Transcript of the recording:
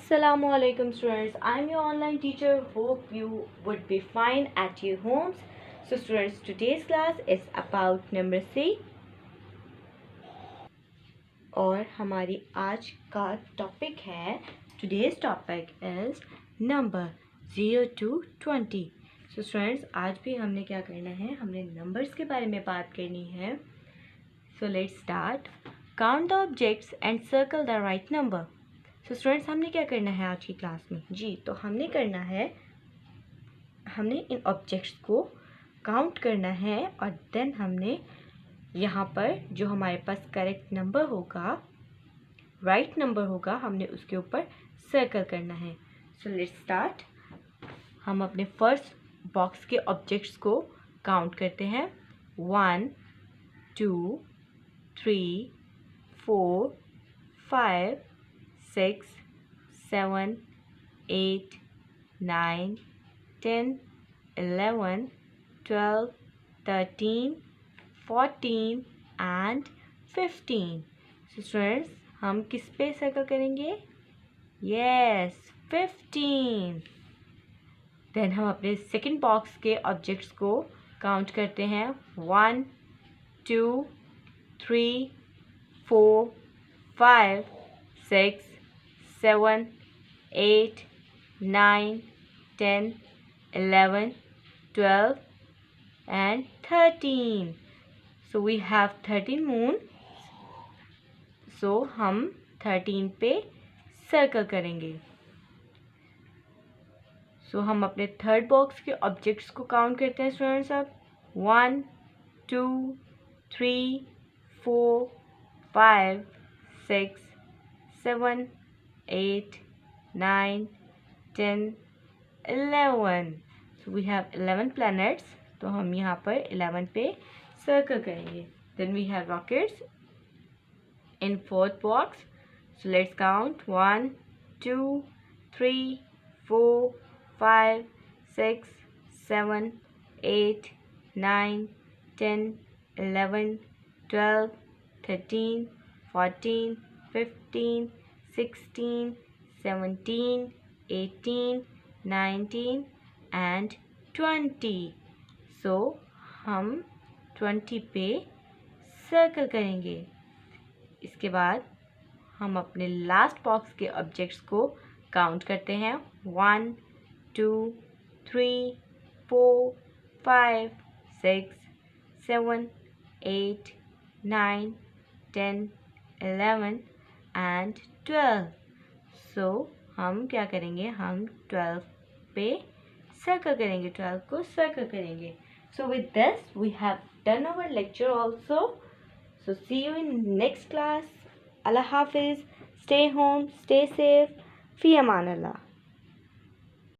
Assalamualaikum students, I am your online teacher. Hope you would be fine at your homes. So students, today's class is about number C और हमारी आज का topic है, today's topic is number 0 to 20. So students, आज भी हमने क्या करना है, हमने numbers के बारे में बात करनी है. So let's start. Count the objects and circle the right number. So students, हमने क्या करना है आज की क्लास में जी, तो हमने करना है, हमने इन ऑब्जेक्ट्स को काउंट करना है और देन हमने यहाँ पर जो हमारे पास करेक्ट नंबर होगा, राइट नंबर होगा, हमने उसके ऊपर सर्कल करना है. So let's start. हम अपने फर्स्ट बॉक्स के ऑब्जेक्ट्स को काउंट करते हैं. 1 2 3 4 5 6 7 8 9 10 11 12 13 14 and 15. So students, हम किस पे सर्कल करेंगे? Yes, 15. देन हम अपने सेकेंड बॉक्स के ऑब्जेक्ट्स को काउंट करते हैं. 1 2 3 4 5 6 7 8 9 10 11 12 and 13. So we have 13 moons. So हम 13 पे सर्कल करेंगे. So हम अपने थर्ड बॉक्स के ऑब्जेक्ट्स को काउंट करते हैं स्टूडेंट्स. अब 1 2 3 4 5 6 7 8 9 10 11. So we have 11 planets. तो हम यहाँ पर 11 पे सर्कल करेंगे. Then we have rockets in fourth box. So let's count 1 2 3 4 5 6 7 8 9 10 11 12 13 14 15 16 17 18 19 and 20. So हम 20 पे सर्कल करेंगे. इसके बाद हम अपने लास्ट बॉक्स के ऑब्जेक्ट्स को काउंट करते हैं. 1 2 3 4 5 6 7 8 9 10 11 and 12. So हम क्या करेंगे, हम 12 पे सर्कल करेंगे, 12 को सर्कल करेंगे. So with this we have done our lecture also. So see you in next class. Allah Hafiz. Stay home, stay safe. Fi aman Allah.